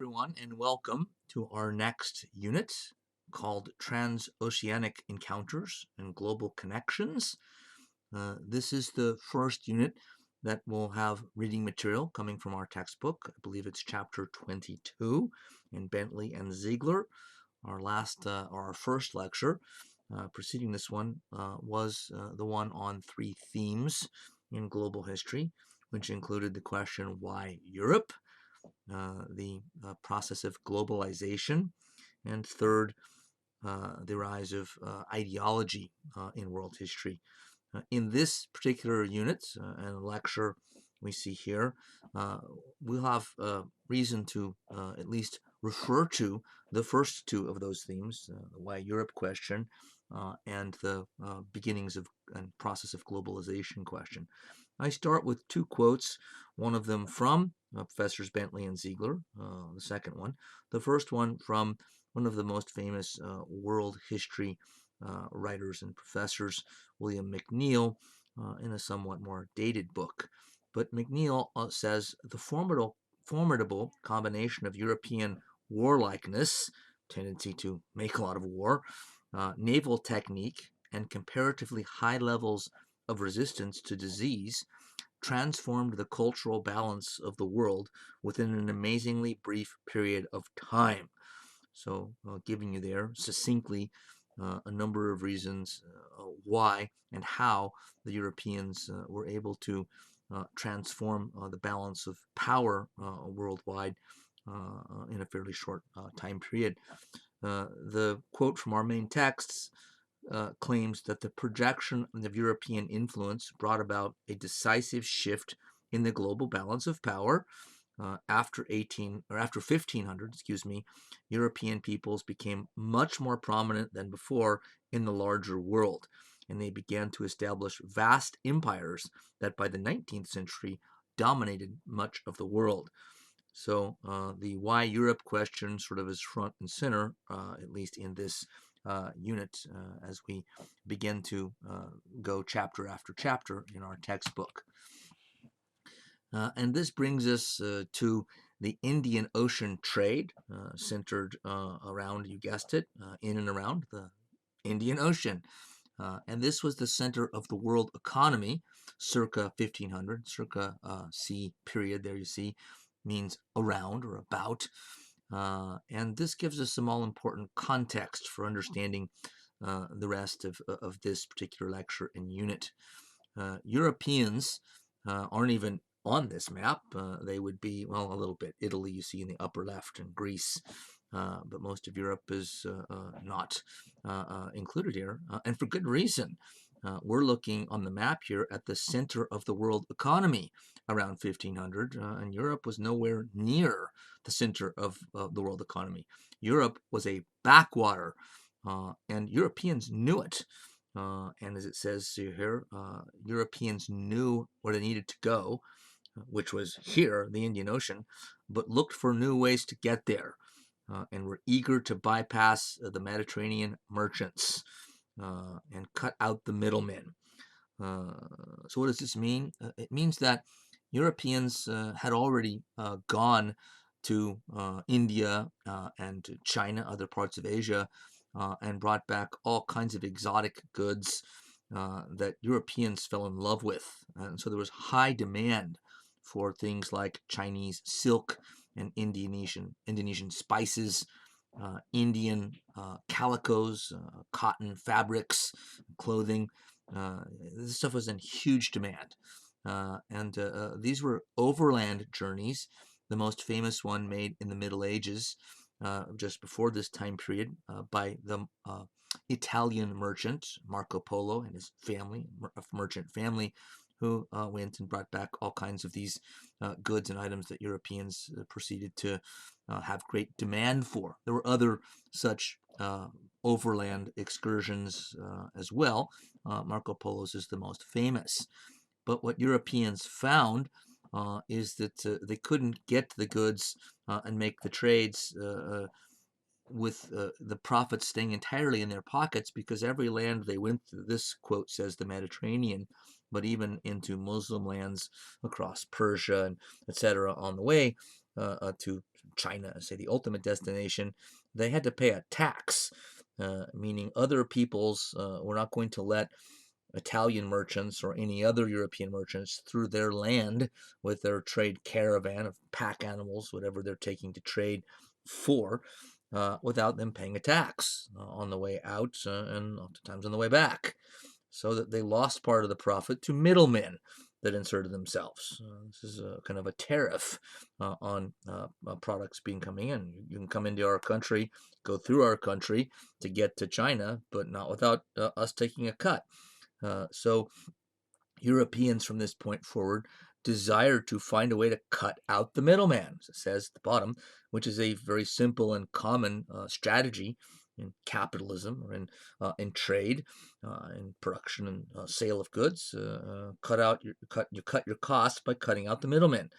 Everyone, and welcome to our next unit called Transoceanic Encounters and Global Connections. This is the first unit that will have reading material coming from our textbook. I believe it's chapter 22 in Bentley and Ziegler. Our first lecture preceding this one was the one on three themes in global history, which included the question, why Europe? The process of globalization, and third, the rise of ideology in world history. In this particular unit and lecture we see here, we'll have reason to at least refer to the first two of those themes, the why Europe question and the beginnings of and process of globalization question. I start with two quotes, one of them from Professors Bentley and Ziegler, the second one. The first one from one of the most famous world history writers and professors, William McNeill, in a somewhat more dated book. But McNeill says the formidable combination of European warlikeness, tendency to make a lot of war, naval technique, and comparatively high levels of resistance to disease transformed the cultural balance of the world within an amazingly brief period of time. So, giving you there succinctly a number of reasons why and how the Europeans were able to transform the balance of power worldwide in a fairly short time period. The quote from our main texts claims that the projection of European influence brought about a decisive shift in the global balance of power. After 1500, European peoples became much more prominent than before in the larger world, and they began to establish vast empires that by the 19th century dominated much of the world. So the why Europe question sort of is front and center, at least in this unit, as we begin to go chapter after chapter in our textbook. And this brings us to the Indian Ocean trade, centered around, you guessed it, in and around the Indian Ocean. And this was the center of the world economy circa 1500, circa C period, there you see, means around or about. And this gives us some all-important context for understanding the rest of this particular lecture and unit. Europeans aren't even on this map. They would be, well, a little bit. Italy, you see in the upper left, and Greece, but most of Europe is not included here, and for good reason. We're looking on the map here at the center of the world economy around 1500, and Europe was nowhere near the center of the world economy. Europe was a backwater, and Europeans knew it. And as it says here, Europeans knew where they needed to go, which was here, the Indian Ocean, but looked for new ways to get there and were eager to bypass the Mediterranean merchants and cut out the middlemen. So what does this mean? It means that Europeans had already gone to India and to China, other parts of Asia, and brought back all kinds of exotic goods that Europeans fell in love with. And so there was high demand for things like Chinese silk and Indonesian spices, Indian calicos, cotton fabrics, clothing. This stuff was in huge demand. And these were overland journeys, the most famous one made in the Middle Ages, just before this time period, by the Italian merchant Marco Polo and his family, merchant family, who went and brought back all kinds of these goods and items that Europeans proceeded to have great demand for. There were other such overland excursions as well. Marco Polo's is the most famous. But what Europeans found is that they couldn't get the goods and make the trades with the profits staying entirely in their pockets, because every land they went to, this quote says the Mediterranean, but even into Muslim lands across Persia and etc. on the way to China, say the ultimate destination, they had to pay a tax, meaning other peoples were not going to let Italian merchants or any other European merchants through their land with their trade caravan of pack animals, whatever they're taking to trade for, without them paying a tax on the way out and oftentimes on the way back. So that they lost part of the profit to middlemen that inserted themselves. This is a kind of a tariff on products being coming in. You can come into our country, go through our country to get to China, but not without us taking a cut. So Europeans from this point forward desire to find a way to cut out the middleman, as it says at the bottom, which is a very simple and common strategy in capitalism or in trade, in production and sale of goods. You cut your costs by cutting out the middlemen.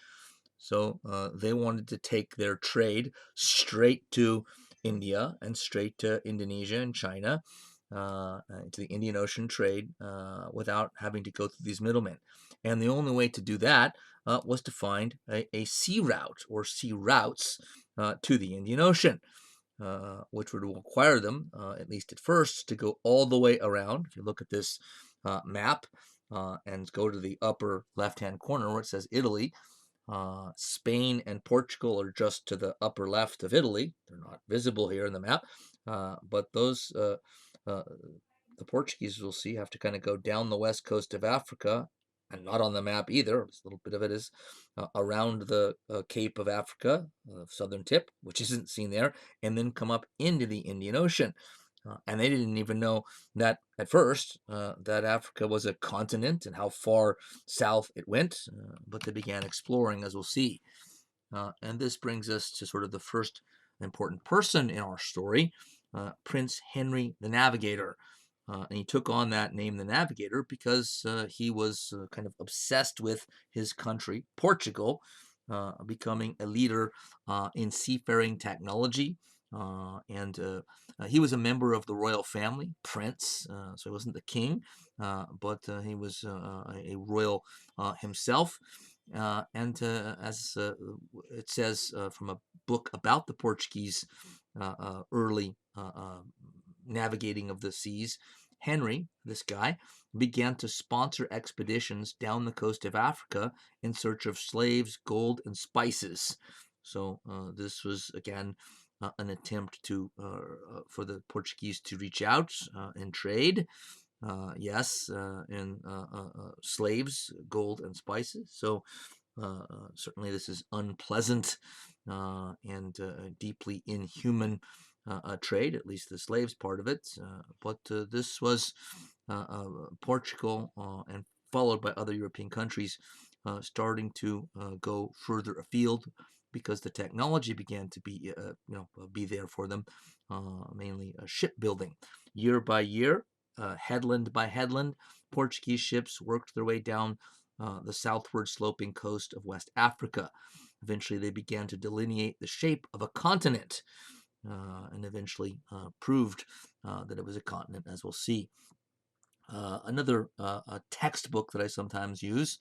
So they wanted to take their trade straight to India and straight to Indonesia and China, to the Indian Ocean trade, without having to go through these middlemen. And the only way to do that was to find a sea route or sea routes to the Indian Ocean, which would require them, at least at first, to go all the way around. If you look at this map and go to the upper left-hand corner where it says Italy, Spain and Portugal are just to the upper left of Italy. They're not visible here in the map, but those the Portuguese, we'll see, have to kind of go down the west coast of Africa, and not on the map either. A little bit of it is around the Cape of Africa, southern tip, which isn't seen there, and then come up into the Indian Ocean. And they didn't even know that at first that Africa was a continent and how far south it went, but they began exploring, as we'll see. And this brings us to sort of the first important person in our story, Prince Henry the Navigator. And he took on that name, the Navigator, because he was kind of obsessed with his country, Portugal, becoming a leader in seafaring technology. And he was a member of the royal family, prince, so he wasn't the king, but he was a royal himself. And as it says from a book about the Portuguese early navigating of the seas, Henry, this guy, began to sponsor expeditions down the coast of Africa in search of slaves, gold, and spices. So this was, again, an attempt for the Portuguese to reach out and trade. Yes, in slaves, gold, and spices. So certainly this is unpleasant and deeply inhuman trade, at least the slaves part of it. But this was Portugal and followed by other European countries starting to go further afield because the technology began to be there for them, mainly shipbuilding. Year by year, headland by headland, Portuguese ships worked their way down the southward sloping coast of West Africa. Eventually, they began to delineate the shape of a continent and eventually proved that it was a continent, as we'll see. Another textbook that I sometimes use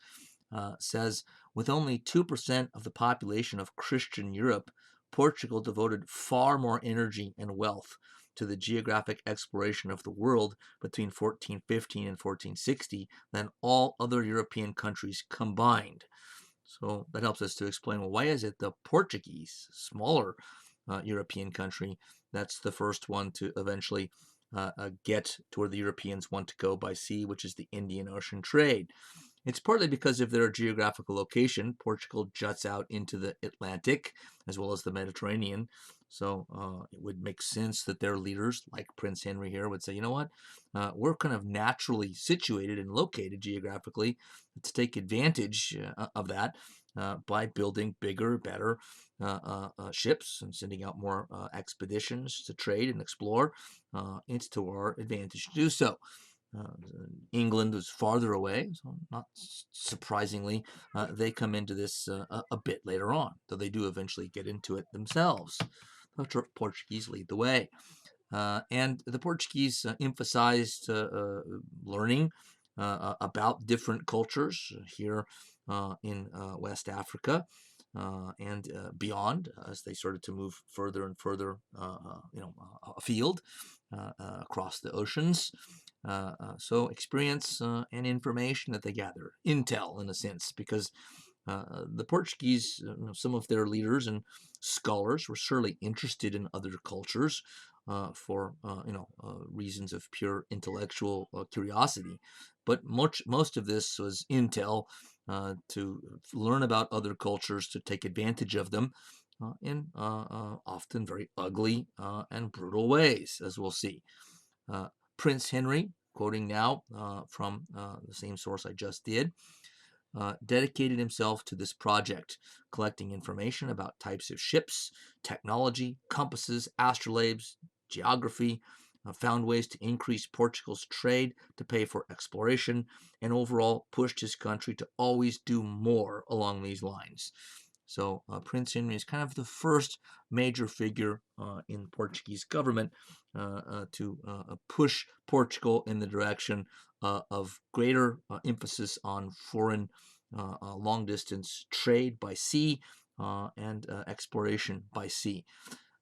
says, with only 2% of the population of Christian Europe, Portugal devoted far more energy and wealth to the geographic exploration of the world between 1415 and 1460 than all other European countries combined. So that helps us to explain, well, why is it the Portuguese, smaller European country, that's the first one to eventually get to where the Europeans want to go by sea, which is the Indian Ocean trade? It's partly because of their geographical location. Portugal juts out into the Atlantic as well as the Mediterranean. So it would make sense that their leaders, like Prince Henry here, would say, you know what, we're kind of naturally situated and located geographically to take advantage of that by building bigger, better ships and sending out more expeditions to trade and explore. It's to our advantage to do so. England was farther away, so not surprisingly, they come into this a bit later on, though they do eventually get into it themselves. The Portuguese lead the way. And the Portuguese emphasized learning about different cultures here in West Africa. and beyond as they started to move further and further, afield across the oceans. So experience and information that they gather, intel in a sense, because the Portuguese, some of their leaders and scholars were surely interested in other cultures for reasons of pure intellectual curiosity, but most of this was intel to learn about other cultures, to take advantage of them in often very ugly and brutal ways, as we'll see. Uh, Prince Henry, quoting now from the same source I just did, dedicated himself to this project, collecting information about types of ships, technology, compasses, astrolabes, geography, found ways to increase Portugal's trade to pay for exploration, and overall pushed his country to always do more along these lines. So Prince Henry is kind of the first major figure in the Portuguese government to push Portugal in the direction of greater emphasis on foreign long distance trade by sea and exploration by sea.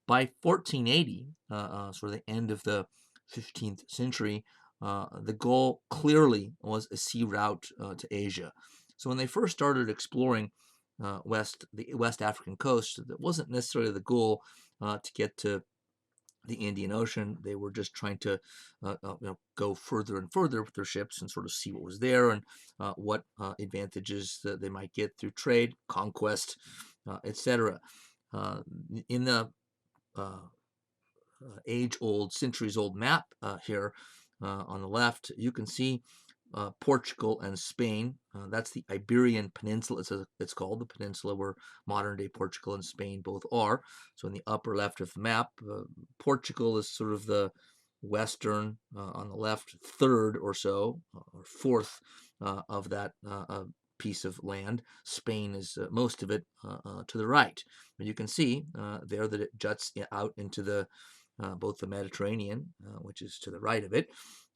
By 1480, sort of the end of the 15th century, the goal clearly was a sea route to Asia. So when they first started exploring the West African coast, that wasn't necessarily the goal to get to the Indian Ocean. They were just trying to go further and further with their ships and sort of see what was there and what advantages that they might get through trade, conquest, etc. In the age-old, centuries-old map here on the left, you can see Portugal and Spain. That's the Iberian Peninsula. It's called the peninsula where modern-day Portugal and Spain both are. So in the upper left of the map, Portugal is sort of the western, on the left, third or so, or fourth of that piece of land. Spain is most of it to the right. And you can see there that it juts out into the both the Mediterranean, which is to the right of it,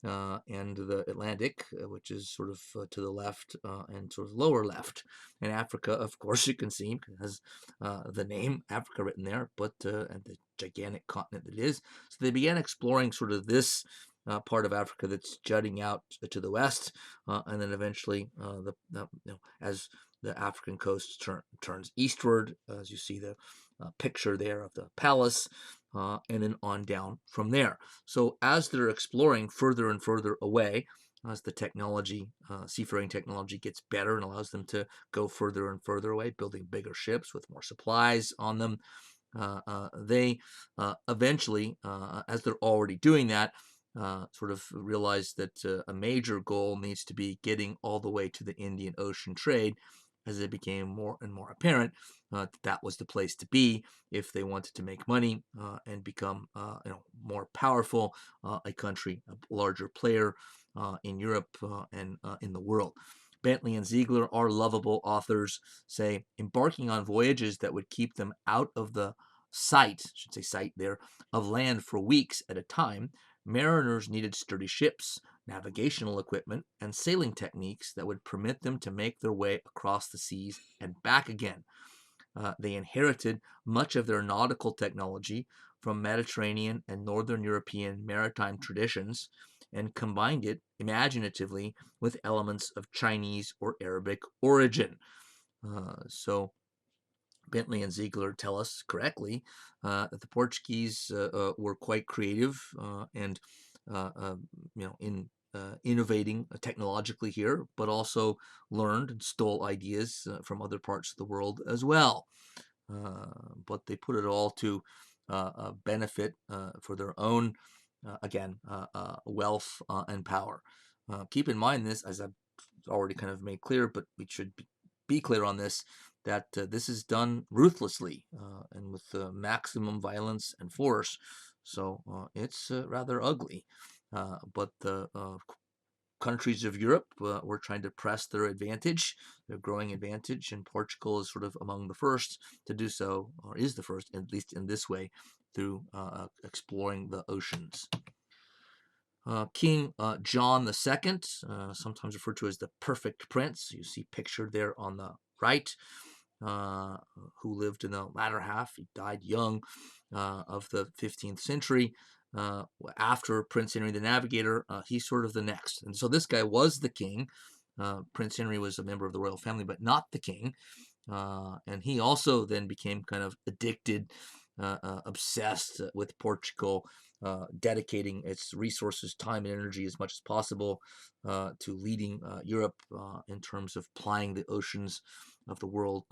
and the Atlantic, which is sort of to the left and sort of lower left. And Africa, of course, you can see, has the name Africa written there, but and the gigantic continent that it is. So they began exploring sort of this part of Africa that's jutting out to the west, and then eventually, as the African coast turns eastward, as you see the picture there of the palace, and then on down from there. So as they're exploring further and further away, as the technology, seafaring technology gets better and allows them to go further and further away, building bigger ships with more supplies on them, they eventually, as they're already doing that, sort of realize that a major goal needs to be getting all the way to the Indian Ocean trade, as it became more and more apparent that was the place to be if they wanted to make money and become more powerful, a country, a larger player in Europe and in the world. Bentley and Ziegler, our lovable authors, say embarking on voyages that would keep them out of the sight, I should say sight there, of land for weeks at a time, mariners needed sturdy ships, navigational equipment, and sailing techniques that would permit them to make their way across the seas and back again. They inherited much of their nautical technology from Mediterranean and Northern European maritime traditions and combined it imaginatively with elements of Chinese or Arabic origin. So Bentley and Ziegler tell us correctly that the Portuguese were quite creative and in innovating technologically here, but also learned and stole ideas from other parts of the world as well. But they put it all to benefit for their own, again, wealth and power. Keep in mind this, as I've already kind of made clear, but we should be clear on this, that this is done ruthlessly and with maximum violence and force. So it's rather ugly. But the countries of Europe were trying to press their advantage, their growing advantage, and Portugal is sort of among the first to do so, or is the first, at least in this way, through exploring the oceans. King John II, sometimes referred to as the Perfect Prince, you see pictured there on the right, uh, who lived in the latter half. He died young of the 15th century. After Prince Henry the Navigator, he's sort of the next. And so this guy was the king. Prince Henry was a member of the royal family, but not the king. And he also then became kind of addicted, obsessed with Portugal, dedicating its resources, time, and energy as much as possible to leading Europe in terms of plying the oceans of the world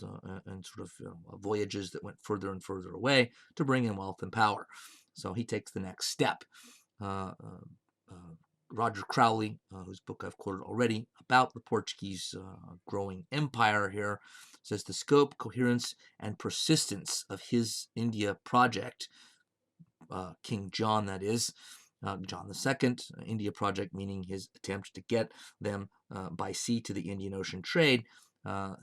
and sort of voyages that went further and further away to bring in wealth and power. So he takes the next step. Roger Crowley, whose book I've quoted already, about the Portuguese growing empire here, says the scope, coherence, and persistence of his India project, King John, that is, John II, India project, meaning his attempt to get them by sea to the Indian Ocean trade,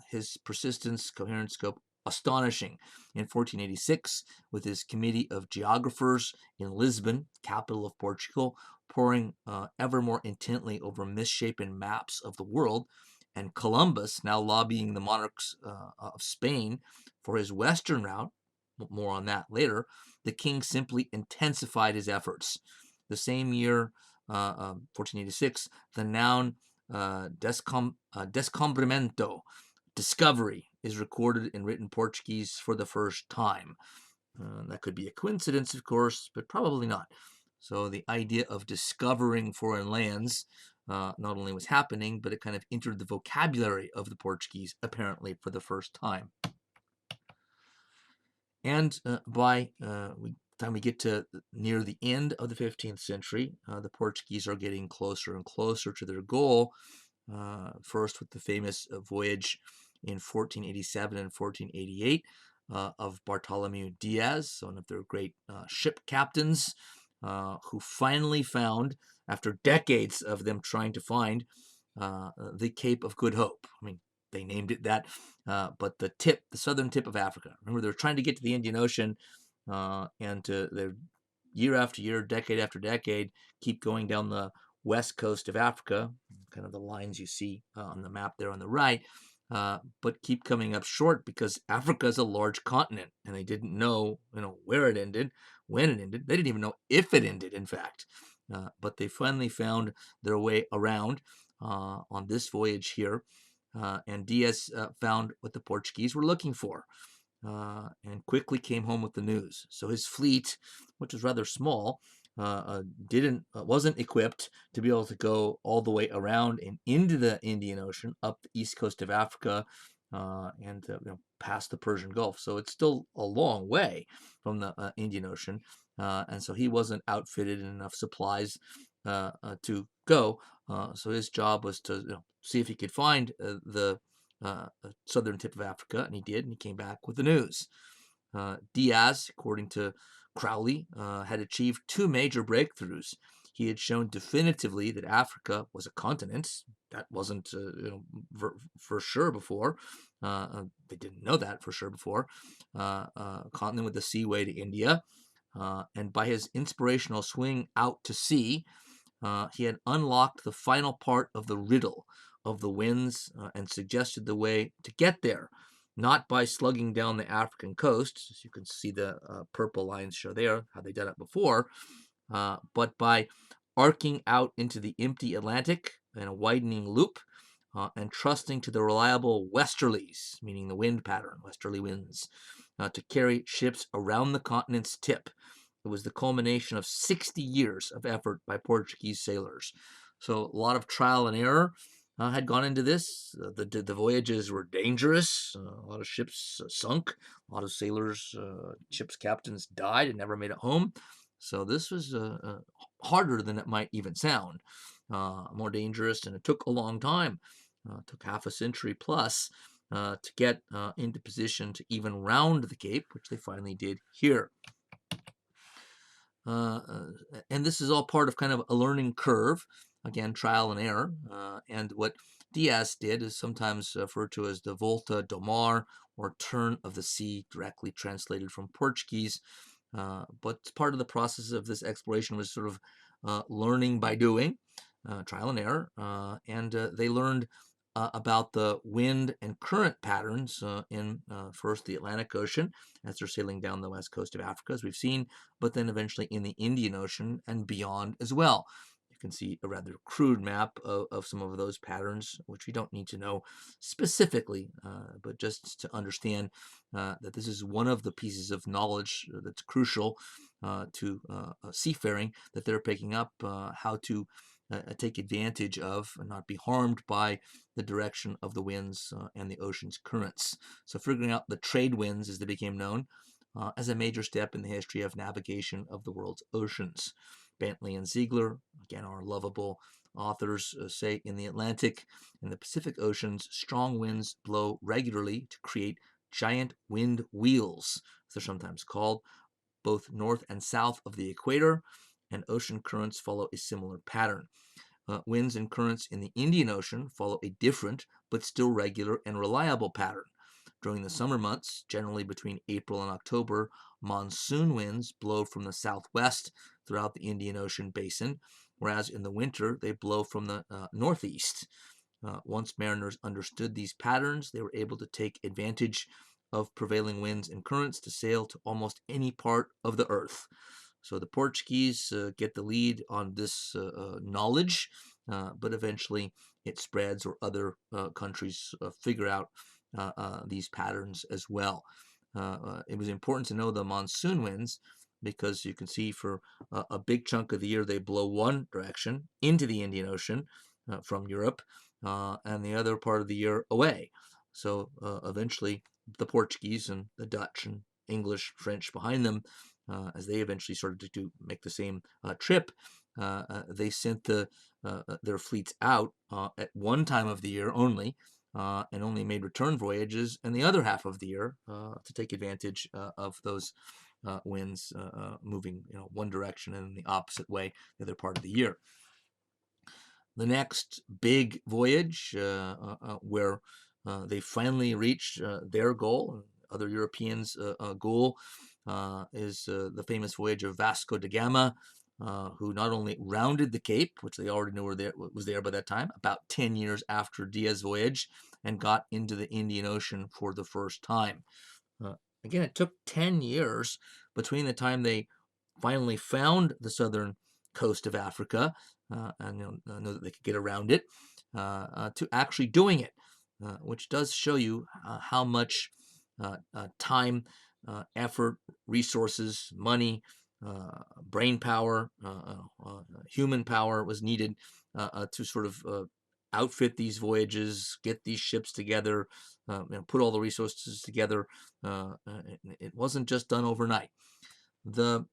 his persistence, coherence, scope, astonishing. In 1486, with his committee of geographers in Lisbon, capital of Portugal, poring ever more intently over misshapen maps of the world, and Columbus now lobbying the monarchs of Spain for his western route, more on that later, the king simply intensified his efforts. The same year, 1486, the noun descobrimento, discovery, is recorded in written Portuguese for the first time. That could be a coincidence, of course, but probably not. So the idea of discovering foreign lands not only was happening, but it kind of entered the vocabulary of the Portuguese, apparently for the first time. And by the time we get to near the end of the 15th century, the Portuguese are getting closer and closer to their goal. First with the famous voyage in 1487 and 1488 of Bartholomew Diaz, one of their great ship captains, who finally found, after decades of them trying to find, the Cape of Good Hope. I mean, they named it that, but the southern tip of Africa. Remember, they're trying to get to the Indian Ocean, and they're year after year, decade after decade, keep going down the west coast of Africa, kind of the lines you see on the map there on the right, but keep coming up short because Africa is a large continent, and they didn't know, where it ended, when it ended. They didn't even know if it ended, in fact. But they finally found their way around on this voyage here, and Diaz found what the Portuguese were looking for. And quickly came home with the news. So his fleet, which was rather small, wasn't equipped to be able to go all the way around and into the Indian Ocean, up the east coast of Africa, and past the Persian Gulf. So it's still a long way from the Indian Ocean, and so he wasn't outfitted in enough supplies to go. So his job was to see if he could find the southern tip of Africa, and he did, and he came back with the news. Diaz, according to Crowley, had achieved two major breakthroughs. He had shown definitively that Africa was a continent. That wasn't for sure before. They didn't know that for sure before. A continent with a seaway to India. And by his inspirational swing out to sea, he had unlocked the final part of the riddle of the winds and suggested the way to get there, not by slugging down the African coast, as you can see the purple lines show there, how they did it before, but by arcing out into the empty Atlantic in a widening loop and trusting to the reliable westerlies, meaning the wind pattern, westerly winds, to carry ships around the continent's tip. It was the culmination of 60 years of effort by Portuguese sailors. So a lot of trial and error had gone into this. The voyages were dangerous. A lot of ships sunk. A lot of sailors, ships' captains died and never made it home. So this was harder than it might even sound. More dangerous, and it took a long time. It took half a century plus to get into position to even round the Cape, which they finally did here. And this is all part of kind of a learning curve, again, trial and error. And what Diaz did is sometimes referred to as the volta do mar, or turn of the sea, directly translated from Portuguese. But part of the process of this exploration was sort of learning by doing, trial and error. And they learned about the wind and current patterns in first the Atlantic Ocean as they're sailing down the west coast of Africa, as we've seen, but then eventually in the Indian Ocean and beyond as well. You can see a rather crude map of some of those patterns, which we don't need to know specifically, but just to understand that this is one of the pieces of knowledge that's crucial to seafaring, that they're picking up how to take advantage of and not be harmed by the direction of the winds and the ocean's currents. So figuring out the trade winds, as they became known, as a major step in the history of navigation of the world's oceans. Bentley and Ziegler, again, our lovable authors, say in the Atlantic and the Pacific Oceans, strong winds blow regularly to create giant wind wheels, as they're sometimes called, both north and south of the equator, and ocean currents follow a similar pattern. Winds and currents in the Indian Ocean follow a different but still regular and reliable pattern. During the summer months, generally between April and October, monsoon winds blow from the southwest throughout the Indian Ocean basin, whereas in the winter they blow from the northeast. Once mariners understood these patterns, they were able to take advantage of prevailing winds and currents to sail to almost any part of the earth. So the Portuguese get the lead on this knowledge, but eventually it spreads, or other countries figure out these patterns as well. It was important to know the monsoon winds because you can see for a big chunk of the year they blow one direction into the Indian Ocean from Europe, and the other part of the year away. So eventually the Portuguese and the Dutch and English, French behind them, as they eventually started to make the same trip, they sent their fleets out at one time of the year only, and only made return voyages in the other half of the year to take advantage of those winds moving one direction and the opposite way the other part of the year. The next big voyage where they finally reached their goal, other Europeans' goal, is the famous voyage of Vasco da Gama, who not only rounded the Cape, which they already knew was there by that time, about 10 years after Diaz's voyage, and got into the Indian Ocean for the first time. Again, it took 10 years between the time they finally found the southern coast of Africa and know that they could get around it, to actually doing it, which does show you how much time, effort, resources, money, brain power, human power was needed to sort of outfit these voyages, get these ships together, put all the resources together. It wasn't just done overnight. The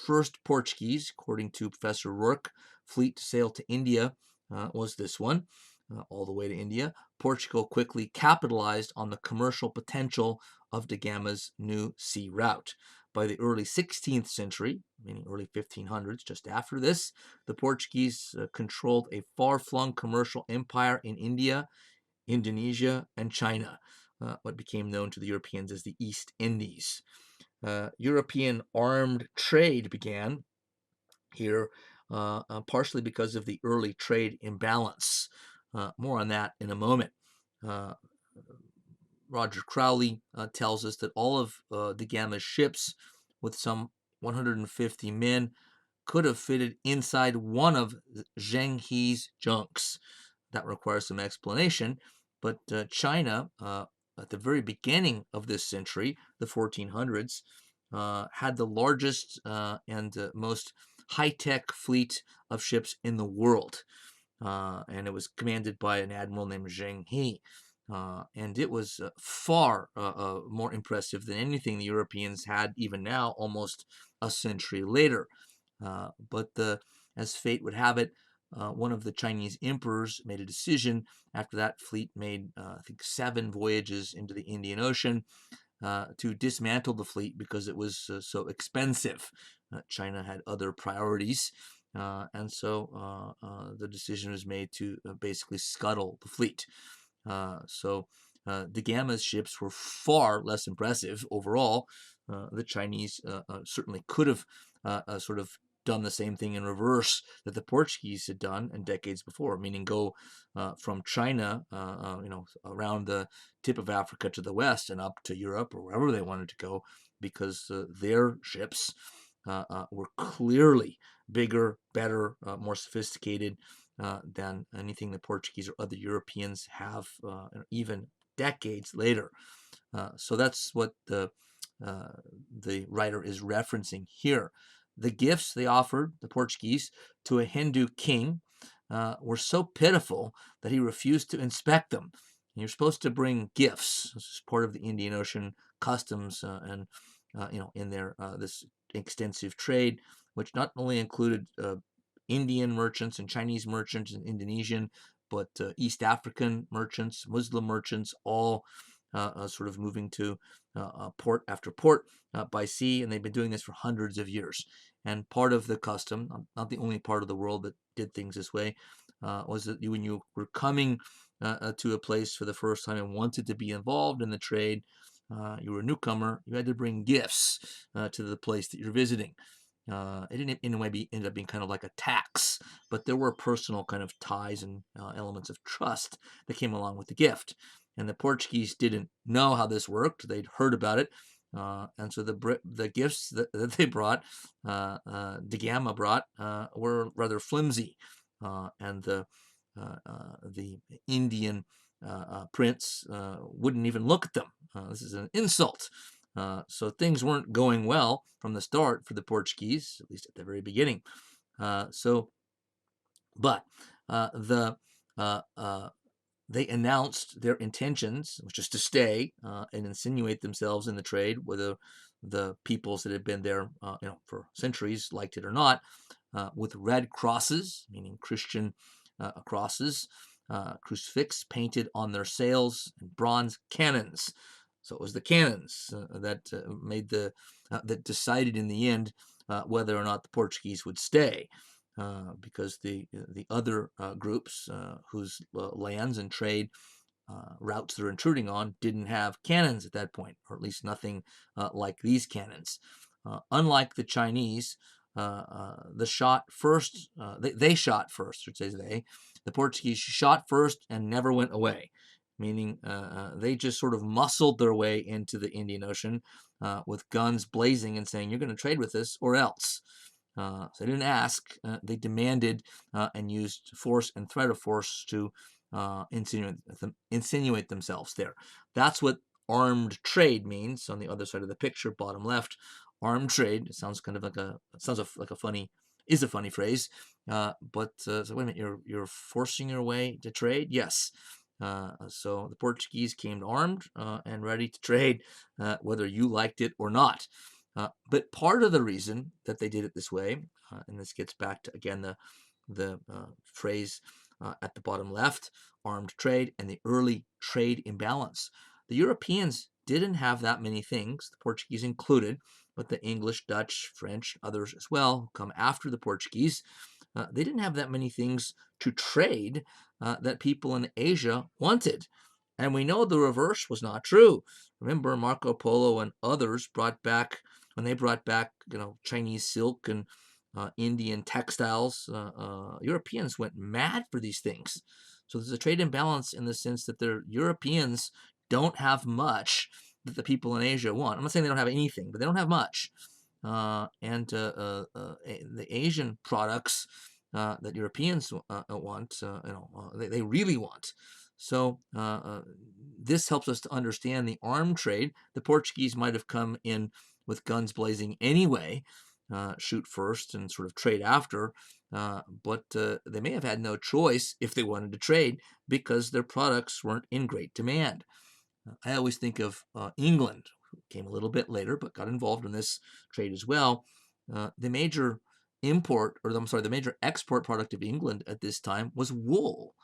first Portuguese, according to Professor Rourke, fleet to sail to India was this one, all the way to India. Portugal quickly capitalized on the commercial potential of da Gama's new sea route. By the early 16th century, meaning early 1500s, just after this, the Portuguese controlled a far-flung commercial empire in India, Indonesia, and China, what became known to the Europeans as the East Indies. European armed trade began here, partially because of the early trade imbalance. More on that in a moment. Roger Crowley tells us that all of da Gama's ships, with some 150 men, could have fitted inside one of Zheng He's junks. That requires some explanation, but China, at the very beginning of this century, the 1400s, had the largest and most high-tech fleet of ships in the world, and it was commanded by an admiral named Zheng He. And it was far more impressive than anything the Europeans had even now, almost a century later. But as fate would have it, one of the Chinese emperors made a decision after that fleet made, I think, 7 voyages into the Indian Ocean to dismantle the fleet because it was so expensive. China had other priorities, and so the decision was made to basically scuttle the fleet. So da Gama's ships were far less impressive overall. The Chinese certainly could have sort of done the same thing in reverse that the Portuguese had done in decades before, meaning go from China, around the tip of Africa to the west and up to Europe or wherever they wanted to go, because their ships were clearly bigger, better, more sophisticated than anything the Portuguese or other Europeans have, even decades later. So that's what the writer is referencing here. The gifts they offered, the Portuguese, to a Hindu king were so pitiful that he refused to inspect them. And you're supposed to bring gifts. This is part of the Indian Ocean customs, and in their this extensive trade, which not only included Indian merchants and Chinese merchants and Indonesian, but East African merchants, Muslim merchants, all sort of moving to port after port by sea, and they've been doing this for hundreds of years. And part of the custom, not the only part of the world that did things this way, was that when you were coming to a place for the first time and wanted to be involved in the trade, you were a newcomer, you had to bring gifts to the place that you're visiting. It didn't, in a way, end up being kind of like a tax, but there were personal kind of ties and elements of trust that came along with the gift. And the Portuguese didn't know how this worked; they'd heard about it, and so the gifts that they brought, De Gama brought, were rather flimsy, and the Indian prince wouldn't even look at them. This is an insult. So things weren't going well from the start for the Portuguese, at least at the very beginning. But they announced their intentions, which is to stay and insinuate themselves in the trade, whether the peoples that had been there, for centuries liked it or not, with red crosses, meaning Christian crosses, crucifix painted on their sails, and bronze cannons. So it was the cannons that that decided in the end whether or not the Portuguese would stay, because the other groups whose lands and trade routes they're intruding on didn't have cannons at that point, or at least nothing like these cannons. Unlike the Chinese, they shot first. They shot first, or say the Portuguese shot first and never went away, meaning they just sort of muscled their way into the Indian Ocean with guns blazing and saying, "You're going to trade with us or else." So they didn't ask; they demanded and used force and threat of force to insinuate themselves there. That's what armed trade means. On the other side of the picture, bottom left, armed trade. It sounds kind of like a funny phrase. But so wait a minute, you're forcing your way to trade? Yes. So the Portuguese came armed and ready to trade, whether you liked it or not. But part of the reason that they did it this way, and this gets back to, again, the phrase at the bottom left, armed trade and the early trade imbalance. The Europeans didn't have that many things, the Portuguese included, but the English, Dutch, French, others as well, come after the Portuguese. They didn't have that many things to trade that people in Asia wanted. And we know the reverse was not true. Remember, Marco Polo and others when they brought back, Chinese silk and Indian textiles, Europeans went mad for these things. So there's a trade imbalance in the sense that the Europeans don't have much that the people in Asia want. I'm not saying they don't have anything, but they don't have much. And the Asian products that Europeans want, they really want. So this helps us to understand the armed trade. The Portuguese might have come in with guns blazing anyway, shoot first and sort of trade after, but they may have had no choice if they wanted to trade because their products weren't in great demand. I always think of England, who came a little bit later but got involved in this trade as well. The major the major export product of England at this time was wool.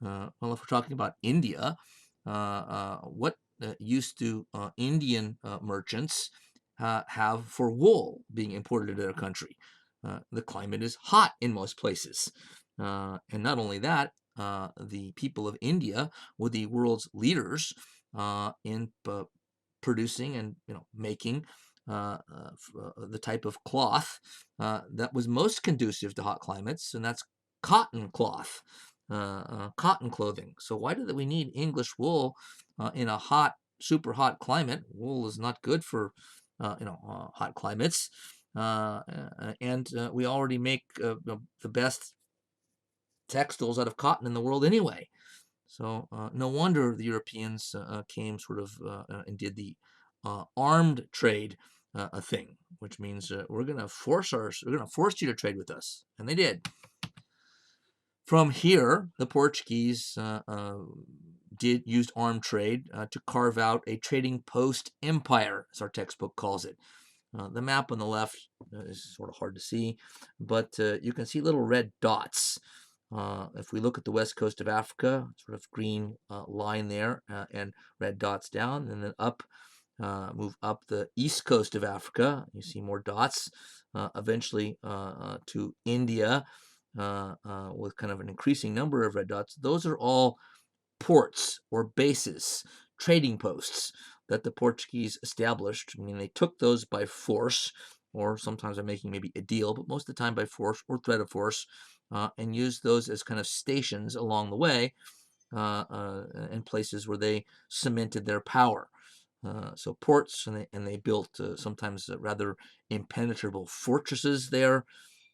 Well, if we're talking about India, what used to Indian merchants have for wool being imported into their country? The climate is hot in most places. And not only that, the people of India were the world's leaders in producing and making the type of cloth that was most conducive to hot climates, and that's cotton cloth, cotton clothing. So why do we need English wool in a super hot climate? Wool is not good for hot climates, and we already make the best textiles out of cotton in the world anyway. So no wonder the Europeans came sort of and did the armed trade a thing, which means we're going to force you to trade with us, and they did. From here, the Portuguese used armed trade to carve out a trading post empire, as our textbook calls it. The map on the left is sort of hard to see, but you can see little red dots. If we look at the west coast of Africa, sort of green line there, and red dots down, and then move up the east coast of Africa, you see more dots, eventually to India, with kind of an increasing number of red dots. Those are all ports or bases, trading posts that the Portuguese established. I mean, they took those by force, or sometimes by making maybe a deal, but most of the time by force or threat of force, and used those as kind of stations along the way, and places where they cemented their power. So ports, and they built sometimes rather impenetrable fortresses there.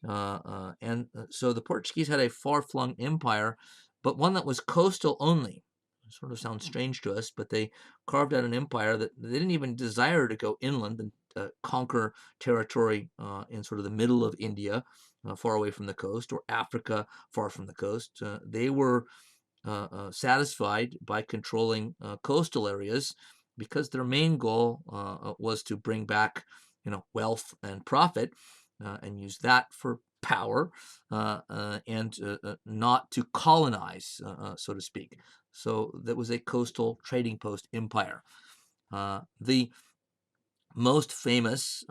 So the Portuguese had a far-flung empire, but one that was coastal only. It sort of sounds strange to us, but they carved out an empire that they didn't even desire to go inland and conquer territory in sort of the middle of India, far away from the coast, or Africa, far from the coast. They were satisfied by controlling coastal areas, because their main goal was to bring back, wealth and profit, and use that for power, and not to colonize, so to speak. So that was a coastal trading post empire. The most famous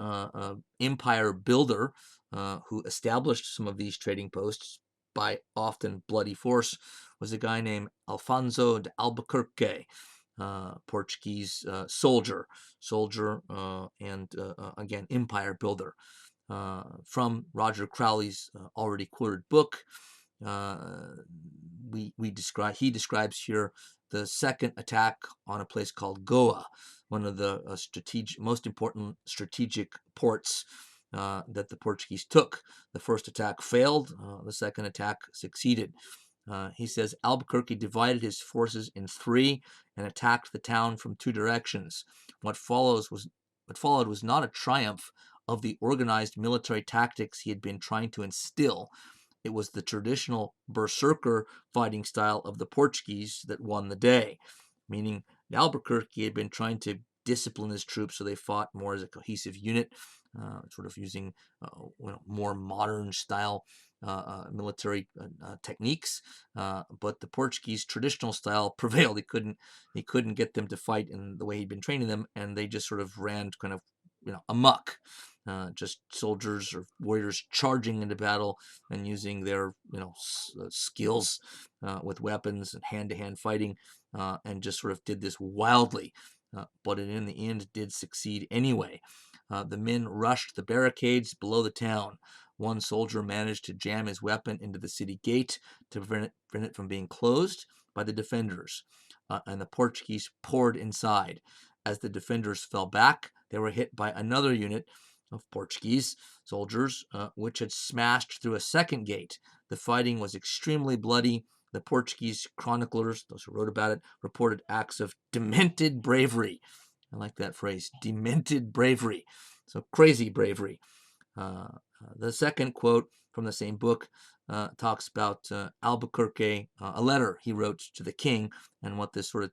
empire builder who established some of these trading posts by often bloody force was a guy named Alfonso de Albuquerque, Portuguese soldier, and again, empire builder. From Roger Crowley's already quoted book, he describes here the second attack on a place called Goa, one of the most important strategic ports that the Portuguese took. The first attack failed. The second attack succeeded. He says Albuquerque divided his forces in three and attacked the town from two directions. What followed was not a triumph of the organized military tactics he had been trying to instill. It was the traditional berserker fighting style of the Portuguese that won the day, meaning Albuquerque had been trying to discipline his troops so they fought more as a cohesive unit, sort of using more modern style military techniques, but the Portuguese traditional style prevailed. He couldn't get them to fight in the way he'd been training them, and they just sort of ran kind of amok. Just soldiers or warriors charging into battle and using their skills with weapons and hand-to-hand fighting, and just sort of did this wildly, but in the end did succeed anyway. The men rushed the barricades below the town. One soldier managed to jam his weapon into the city gate to prevent it from being closed by the defenders, and the Portuguese poured inside. As the defenders fell back, they were hit by another unit of Portuguese soldiers, which had smashed through a second gate. The fighting was extremely bloody. The Portuguese chroniclers, those who wrote about it, reported acts of demented bravery. I like that phrase, demented bravery. So crazy bravery. The second quote from the same book talks about Albuquerque, a letter he wrote to the king, and what this sort of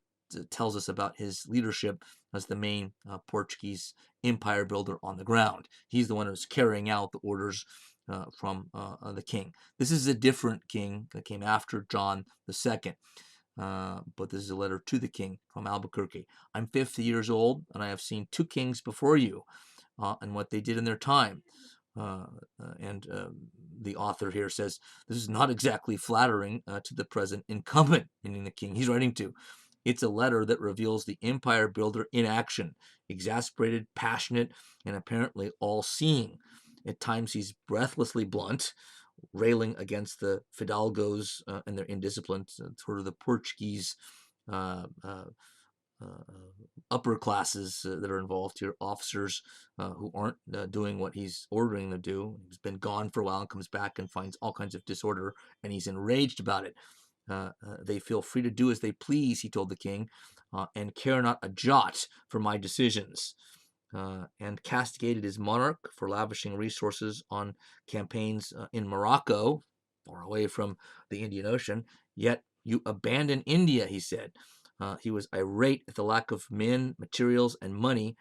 tells us about his leadership as the main Portuguese empire builder on the ground. He's the one who's carrying out the orders from the king. This is a different king that came after John II. But this is a letter to the king from Albuquerque. I'm 50 years old, and I have seen two kings before you, and what they did in their time. And the author here says, this is not exactly flattering to the present incumbent, meaning the king he's writing to. It's a letter that reveals the empire builder in action, exasperated, passionate, and apparently all-seeing. At times he's breathlessly blunt, railing against the fidalgos and their indiscipline, sort of the Portuguese uh, uh, upper classes that are involved here, officers who aren't doing what he's ordering them to do. He's been gone for a while and comes back and finds all kinds of disorder, and he's enraged about it. They feel free to do as they please, he told the king, and care not a jot for my decisions. And castigated his monarch for lavishing resources on campaigns in Morocco, far away from the Indian Ocean. Yet you abandon India, he said. He was irate at the lack of men, materials, and money,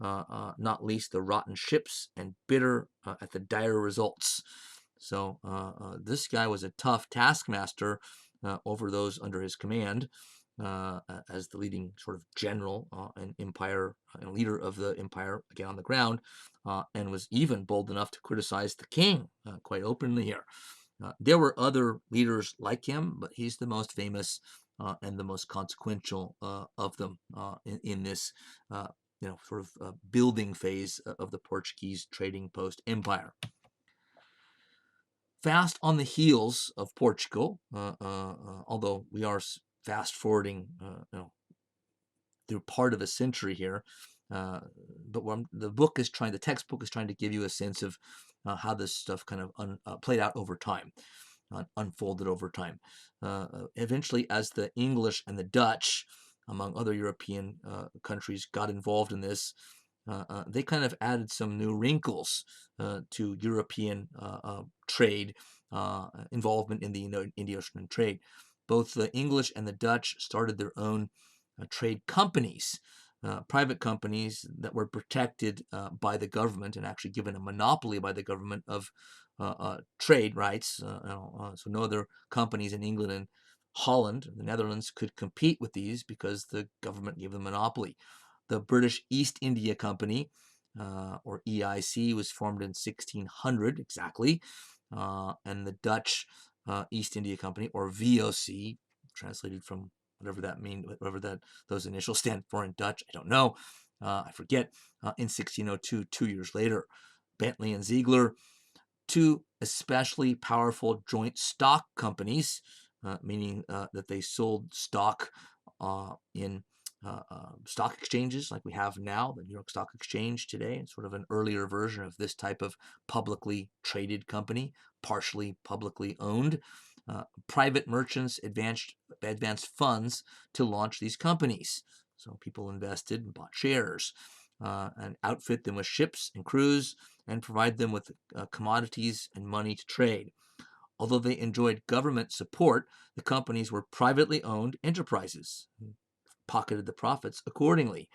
not least the rotten ships, and bitter at the dire results. So this guy was a tough taskmaster over those under his command. As the leading sort of general and empire and leader of the empire again on the ground, and was even bold enough to criticize the king quite openly here. There were other leaders like him, but he's the most famous and the most consequential of them in this sort of building phase of the Portuguese trading post empire. Fast on the heels of Portugal, although we are fast forwarding through part of a century here, but the textbook is trying to give you a sense of how this stuff kind of played out over time, unfolded over time. Eventually, as the English and the Dutch, among other European countries, got involved in this, they kind of added some new wrinkles to European trade involvement in the Indian Ocean trade. Both the English and the Dutch started their own trade companies, private companies that were protected by the government and actually given a monopoly by the government of trade rights. So no other companies in England and Holland, the Netherlands, could compete with these because the government gave them a monopoly. The British East India Company, or EIC, was formed in 1600 exactly, and the Dutch East India Company, or VOC, translated from whatever those initials stand for in Dutch, I don't know, I forget, in 1602, 2 years later. Bentley and Ziegler, two especially powerful joint stock companies, meaning that they sold stock in stock exchanges like we have now, the New York Stock Exchange today, and sort of an earlier version of this type of publicly traded company, partially publicly owned. Private merchants advanced funds to launch these companies. So people invested and bought shares and outfit them with ships and crews and provide them with commodities and money to trade. Although they enjoyed government support, the companies were privately owned enterprises, pocketed the profits accordingly.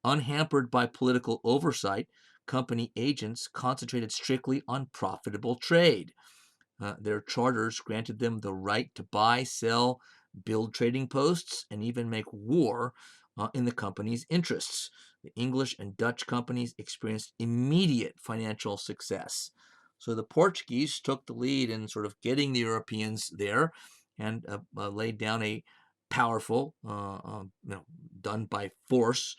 Unhampered by political oversight, company agents concentrated strictly on profitable trade. Their charters granted them the right to buy, sell, build trading posts, and even make war in the company's interests. The English and Dutch companies experienced immediate financial success. So the Portuguese took the lead in sort of getting the Europeans there and laid down a powerful, done by force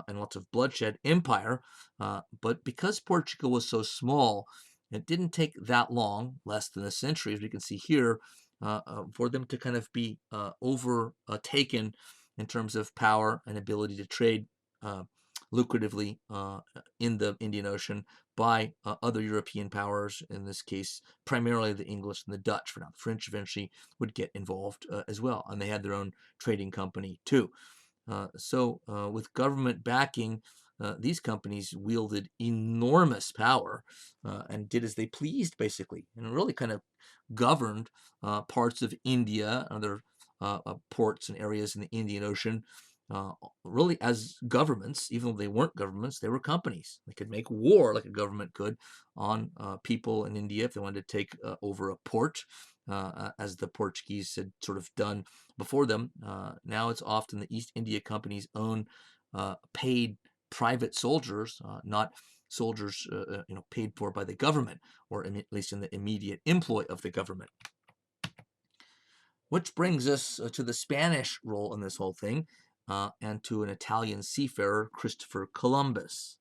and lots of bloodshed empire. But because Portugal was so small, it didn't take that long, less than a century, as we can see here, for them to kind of be overtaken in terms of power and ability to trade lucratively in the Indian Ocean by other European powers, in this case, primarily the English and the Dutch. For now, the French eventually would get involved as well, and they had their own trading company too. So with government backing, these companies wielded enormous power and did as they pleased, basically, and really kind of governed parts of India, other ports and areas in the Indian Ocean, really as governments. Even though they weren't governments, they were companies. They could make war like a government could on people in India if they wanted to take over a port, as the Portuguese had sort of done before them. Now it's often the East India Company's own paid private soldiers, not soldiers paid for by the government, or at least in the immediate employ of the government. Which brings us to the Spanish role in this whole thing. and to an Italian seafarer, Christopher Columbus.